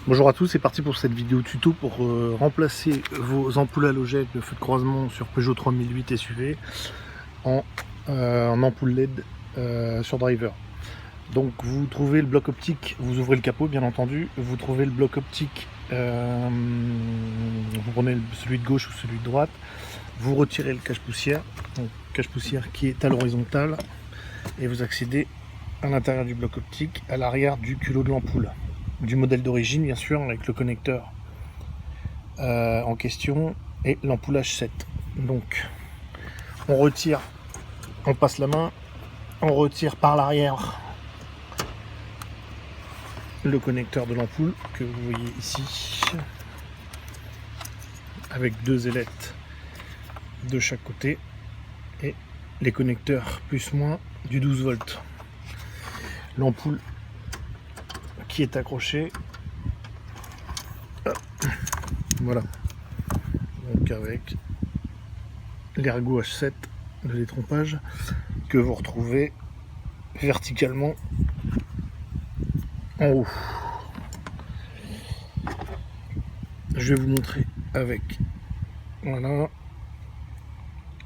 Bonjour à tous, c'est parti pour cette vidéo tuto pour remplacer vos ampoules halogènes de feu de croisement sur Peugeot 3008 SUV en ampoule LED sur driver. Donc vous trouvez le bloc optique, vous ouvrez le capot bien entendu, vous trouvez le bloc optique, vous prenez celui de gauche ou celui de droite, vous retirez le cache-poussière, donc cache-poussière qui est à l'horizontale, et vous accédez à l'intérieur du bloc optique, à l'arrière du culot de l'ampoule. Du modèle d'origine bien sûr, avec le connecteur en question et l'ampoule H7. Donc on retire, on passe la main, on retire par l'arrière le connecteur de l'ampoule que vous voyez ici, avec deux ailettes de chaque côté et les connecteurs plus moins du 12 volts. L'ampoule qui est accrochée, voilà, donc avec l'ergot H7 de détrompage que vous retrouvez verticalement en haut. Je vais vous montrer avec, voilà,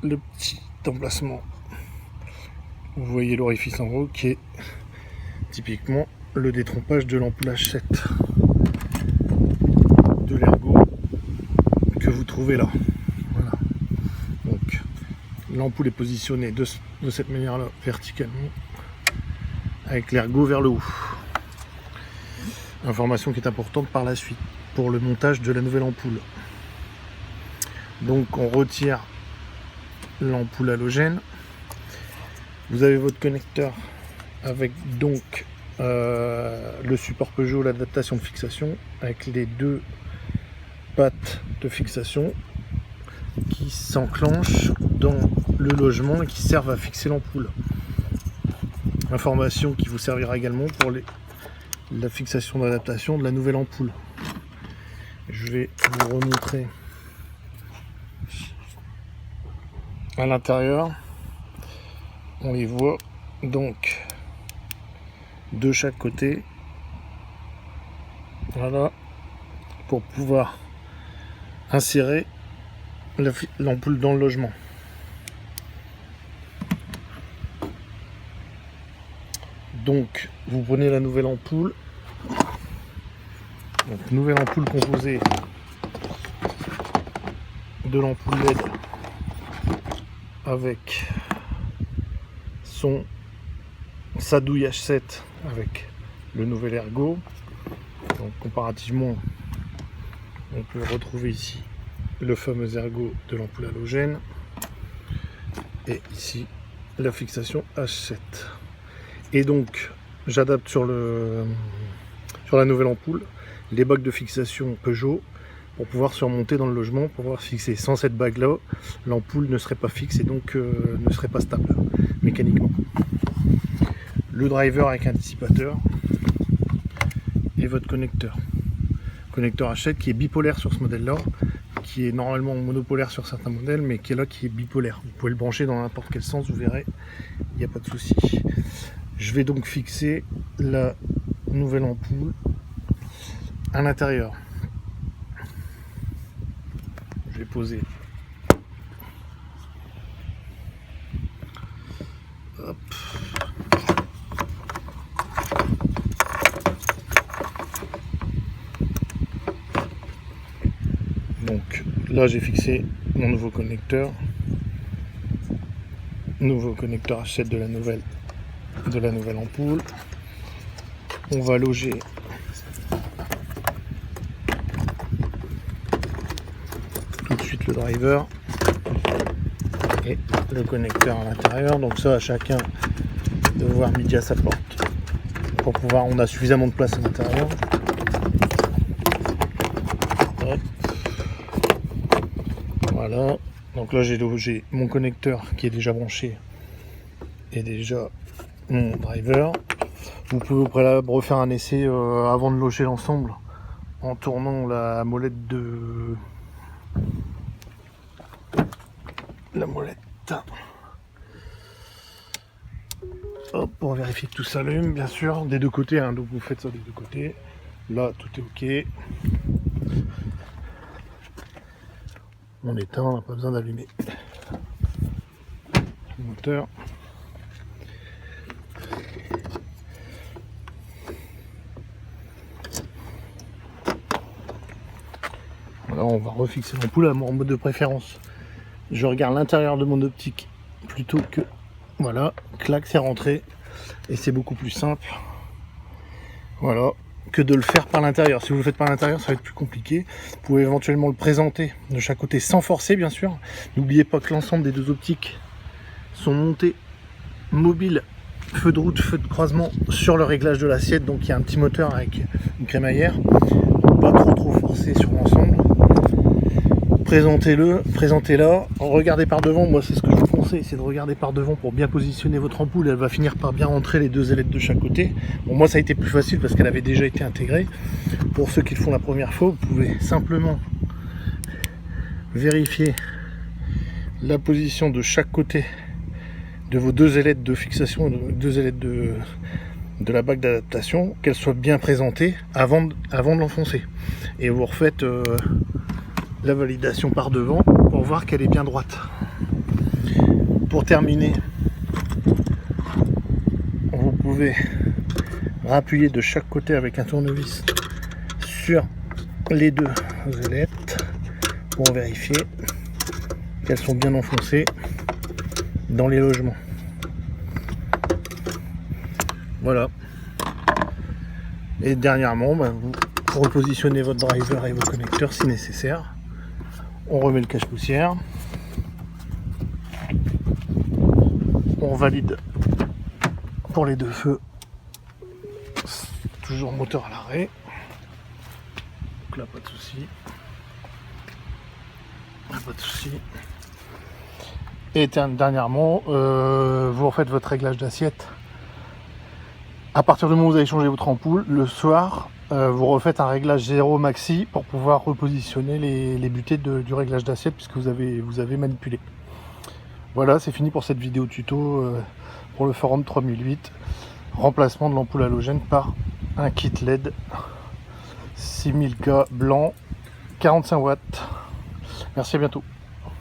le petit emplacement. Vous voyez l'orifice en haut qui est typiquement le détrompage de l'ampoule H7 de l'ergot que vous trouvez là. Voilà. Donc l'ampoule est positionnée de cette manière là, verticalement, avec l'ergot vers le haut. Information qui est importante par la suite pour le montage de la nouvelle ampoule. Donc on retire l'ampoule halogène. Vous avez votre connecteur avec donc le support Peugeot, l'adaptation de fixation, avec les deux pattes de fixation qui s'enclenchent dans le logement et qui servent à fixer l'ampoule. Information qui vous servira également pour la fixation d'adaptation de la nouvelle ampoule. Je vais vous remontrer à l'intérieur. On les voit donc de chaque côté, voilà, pour pouvoir insérer l'ampoule dans le logement. Donc vous prenez la nouvelle ampoule, donc nouvelle ampoule composée de l'ampoule LED avec sa douille H7 avec le nouvel ergot. Donc comparativement, on peut retrouver ici le fameux ergot de l'ampoule halogène et ici la fixation H7. Et donc j'adapte sur la nouvelle ampoule les bagues de fixation Peugeot pour pouvoir surmonter dans le logement, pour pouvoir fixer. Sans cette bague là, l'ampoule ne serait pas fixe et donc ne serait pas stable mécaniquement. Le driver avec un dissipateur et votre connecteur H7 qui est bipolaire sur ce modèle là, qui est normalement monopolaire sur certains modèles, mais qui est là, qui est bipolaire. Vous pouvez le brancher dans n'importe quel sens, vous verrez, il n'y a pas de souci. Je vais donc fixer la nouvelle ampoule à l'intérieur. Je vais poser. Hop. Donc là j'ai fixé mon nouveau connecteur H7 de la nouvelle ampoule. On va loger tout de suite le driver et le connecteur à l'intérieur. Donc ça, à chacun de voir midi à sa porte pour pouvoir, on a suffisamment de place à l'intérieur. Voilà, donc là j'ai logé mon connecteur qui est déjà branché et déjà mon driver. Vous pouvez au préalable refaire un essai avant de loger l'ensemble en tournant la molette Hop, pour vérifier que tout s'allume, bien sûr, des deux côtés, hein, donc vous faites ça des deux côtés. Là, tout est ok. On éteint, on n'a pas besoin d'allumer le moteur. Voilà, on va refixer l'ampoule en mode de préférence. Je regarde l'intérieur de mon optique plutôt que... Voilà, clac, c'est rentré. Et c'est beaucoup plus simple. Voilà, que de le faire par l'intérieur. Si vous le faites par l'intérieur, ça va être plus compliqué. Vous pouvez éventuellement le présenter de chaque côté sans forcer, bien sûr. N'oubliez pas que l'ensemble des deux optiques sont montées mobiles, feu de route, feu de croisement sur le réglage de l'assiette. Donc il y a un petit moteur avec une crémaillère. Pas trop forcer sur l'ensemble. Présentez-la, regardez par devant. Moi, c'est ce que je vous conseille, c'est de regarder par devant pour bien positionner votre ampoule. Elle va finir par bien rentrer les deux ailettes de chaque côté. Bon, moi, ça a été plus facile parce qu'elle avait déjà été intégrée. Pour ceux qui le font la première fois, vous pouvez simplement vérifier la position de chaque côté de vos deux ailettes de fixation, deux ailettes de la bague d'adaptation, qu'elles soient bien présentées avant de l'enfoncer. Et vous refaites la validation par devant pour voir qu'elle est bien droite. Pour terminer, vous pouvez appuyer de chaque côté avec un tournevis sur les deux ailettes pour vérifier qu'elles sont bien enfoncées dans les logements. Voilà. Et dernièrement, vous repositionnez votre driver et vos connecteurs si nécessaire. On remet le cache-poussière. On valide pour les deux feux. Toujours moteur à l'arrêt. Donc là, pas de souci. Pas de souci. Et dernièrement, vous refaites votre réglage d'assiette. À partir du moment où vous avez changé votre ampoule, le soir, vous refaites un réglage 0 maxi pour pouvoir repositionner les butées du réglage d'assiette puisque vous avez manipulé. Voilà, c'est fini pour cette vidéo tuto pour le Forum 3008. Remplacement de l'ampoule halogène par un kit LED 6000K blanc, 45 watts. Merci, à bientôt.